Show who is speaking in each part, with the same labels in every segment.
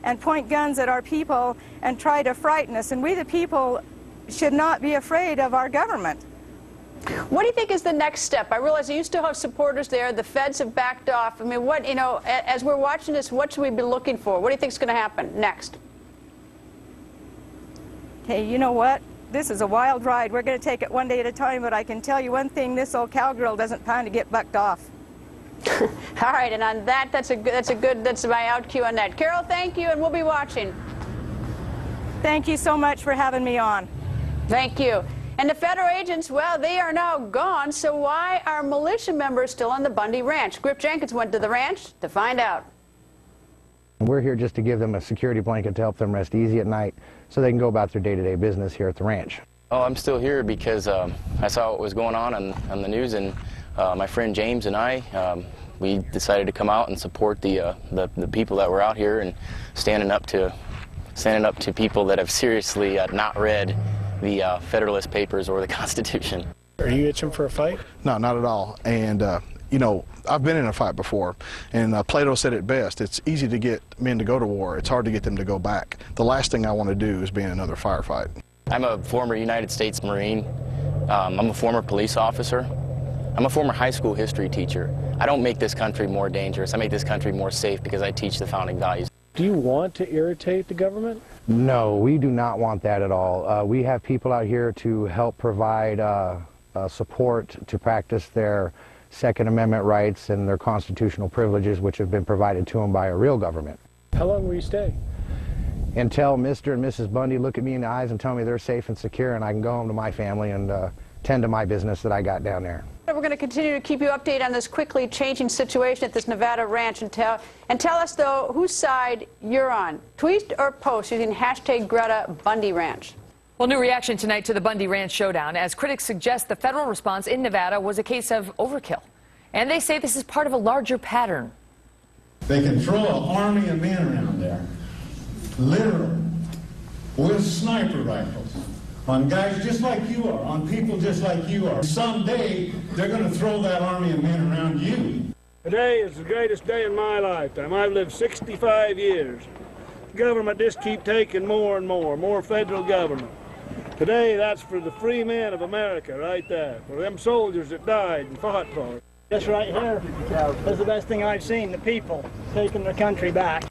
Speaker 1: and point guns at our people and try to frighten us. And we, the people, should not be afraid of our government.
Speaker 2: What do you think is the next step? I realize you still have supporters there. The feds have backed off. I mean, what, you know, as we're watching this, what should we be looking for? What do you think is going to happen next?
Speaker 1: Hey, you know what? This is a wild ride. We're going to take it one day at a time, but I can tell you one thing, this old cowgirl doesn't plan to get bucked off.
Speaker 2: All right, and on that, that's my out cue on that. Carol, thank you, and we'll be watching.
Speaker 1: Thank you so much for having me on.
Speaker 2: Thank you. And the federal agents, well, they are now gone, so why are militia members still on the Bundy Ranch? Griff Jenkins went to the ranch to find out.
Speaker 3: We're here just to give them a security blanket to help them rest easy at night so they can go about their day-to-day business here at the ranch.
Speaker 4: Oh, I'm still here because I saw what was going on the news, and my friend James and I, we decided to come out and support the people that were out here and standing up to people that have seriously not read the Federalist Papers or the Constitution.
Speaker 5: Are you itching for a fight?
Speaker 6: No, not at all. And you know, I've been in a fight before, and Plato said it best. It's easy to get men to go to war. It's hard to get them to go back. The last thing I want to do is be in another firefight.
Speaker 4: I'm a former United States Marine. I'm a former police officer. I'm a former high school history teacher. I don't make this country more dangerous. I make this country more safe because I teach the founding values.
Speaker 5: Do you want to irritate the government?
Speaker 3: No, we do not want that at all. We have people out here to help provide support to practice their Second Amendment rights and their constitutional privileges, which have been provided to them by a real government.
Speaker 5: How long will you stay?
Speaker 3: Until Mr. and Mrs. Bundy look at me in the eyes and tell me they're safe and secure, and I can go home to my family and tend to my business that I got down there.
Speaker 2: We're going to continue to keep you updated on this quickly changing situation at this Nevada ranch, and tell us, though, whose side you're on. Tweet or post using hashtag Greta Bundy Ranch.
Speaker 7: Well, new reaction tonight to the Bundy Ranch showdown as critics suggest the federal response in Nevada was a case of overkill. And they say this is part of a larger pattern.
Speaker 8: They can throw an army of men around there, literally, with sniper rifles, on guys just like you are, on people just like you are. Someday, they're going to throw that army of men around you.
Speaker 9: Today is the greatest day in my lifetime. I've lived 65 years. The government just keep taking more and more federal government. Today, that's for the free men of America right there, for them soldiers that died and fought for it.
Speaker 10: This right here is the best thing I've seen, the people taking their country back.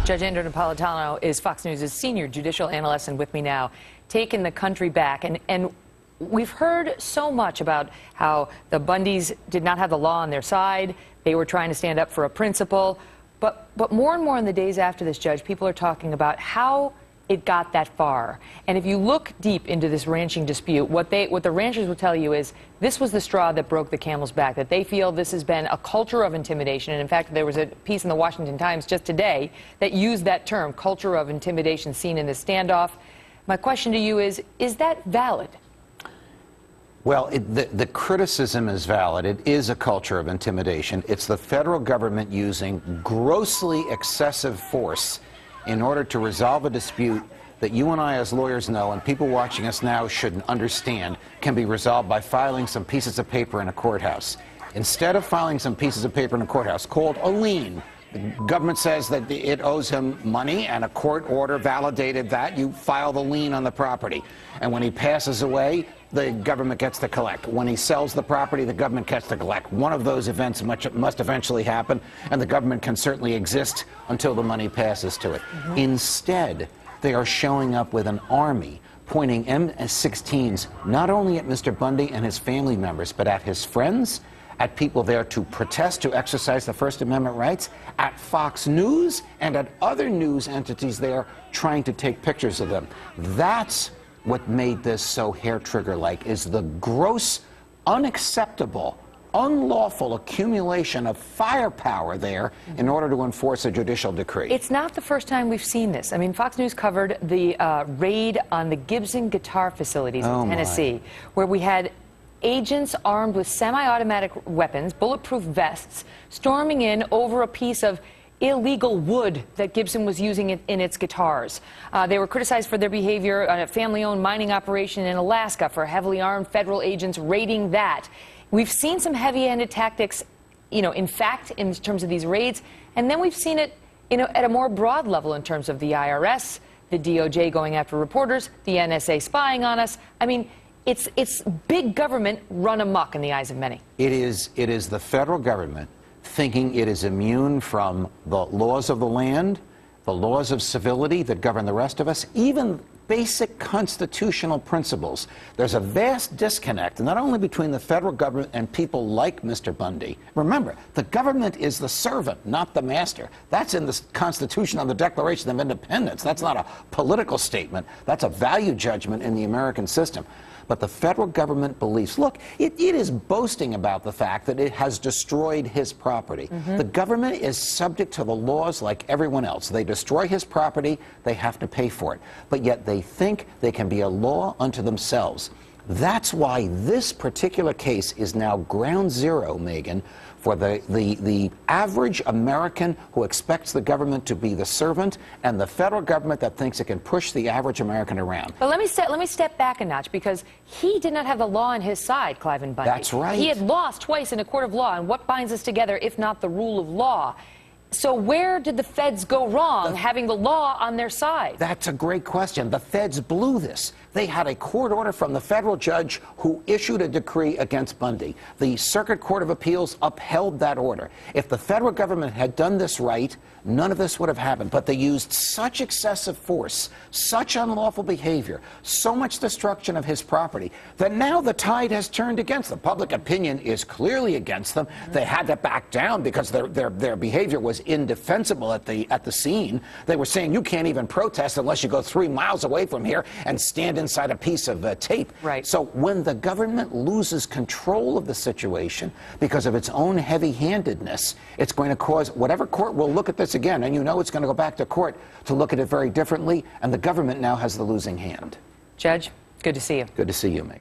Speaker 7: Judge Andrew Napolitano is Fox News' senior judicial analyst, and with me now, taking the country back. And we've heard so much about how the Bundys did not have the law on their side. They were trying to stand up for a principle. But more and more in the days after this, Judge, people are talking about how it got that far. And if you look deep into this ranching dispute, what the ranchers will tell you is this was the straw that broke the camel's back, that they feel this has been a culture of intimidation. And in fact, there was a piece in the Washington Times just today that used that term, culture of intimidation, seen in this standoff. My question to you is that valid?
Speaker 11: Well, the criticism is valid. It is a culture of intimidation. It's the federal government using grossly excessive force in order to resolve a dispute that you and I as lawyers know, and people watching us now should understand, can be resolved by filing some pieces of paper in a courthouse. Instead of filing some pieces of paper in a courthouse called a lien, the government says that it owes him money, and a court order validated that. You file the lien on the property. And when he passes away, the government gets to collect. When he sells the property, the government gets to collect. One of those events must eventually happen, and the government can certainly exist until the money passes to it. Instead, they are showing up with an army pointing MS-16s not only at Mr. Bundy and his family members, but at his friends, at people there to protest, to exercise the First Amendment rights, at Fox News and at other news entities there trying to take pictures of them. That's what made this so hair-trigger-like, is the gross, unacceptable, unlawful accumulation of firepower there in order to enforce a judicial decree.
Speaker 7: It's not the first time we've seen this. I mean, Fox News covered the raid on the Gibson guitar facilities in Tennessee, where we had agents armed with semi-automatic weapons, bulletproof vests, storming in over a piece of illegal wood that Gibson was using in its guitars. They were criticized for their behavior on a family-owned mining operation in Alaska, for heavily armed federal agents raiding that. We've seen some heavy-handed tactics, you know, in fact, in terms of these raids, and then we've seen it at a more broad level in terms of the IRS, the DOJ going after reporters, the NSA spying on us. I mean, it's big government run amok in the eyes of many.
Speaker 11: It is the federal government thinking it is immune from the laws of the land, the laws of civility that govern the rest of us, even basic constitutional principles. There's a vast disconnect, not only between the federal government and people like Mr. Bundy. Remember, the government is the servant, not the master. That's in the Constitution on the Declaration of Independence. That's not a political statement. That's a value judgment in the American system. But the federal government believes, look, it is boasting about the fact that it has destroyed his property. The government is subject to the laws like everyone else. They destroy his property, they have to pay for it. But yet they think they can be a law unto themselves. That's why this particular case is now ground zero, Megan, for the average American who expects the government to be the servant and the federal government that thinks it can push the average American around.
Speaker 7: But let me step back a notch, because he did not have the law on his side, Cliven Bundy.
Speaker 11: That's right.
Speaker 7: He had lost twice in a court of law, and what binds us together if not the rule of law? So where did the feds go wrong having the law on their side?
Speaker 11: That's a great question. The feds blew this. They had a court order from the federal judge who issued a decree against Bundy. The Circuit Court of Appeals upheld that order. If the federal government had done this right, none of this would have happened. But they used such excessive force, such unlawful behavior, so much destruction of his property, that now the tide has turned against them. Public opinion is clearly against them. They had to back down because their behavior was indefensible at the scene. They were saying you can't even protest unless you go 3 miles away from here and stand inside a piece of tape.
Speaker 7: Right.
Speaker 11: So when the government loses control of the situation because of its own heavy-handedness, it's going to cause whatever court will look at this again, and you know it's going to go back to court to look at it very differently, and the government now has the losing hand.
Speaker 7: Judge, good to see you.
Speaker 11: Good to see you, Megan.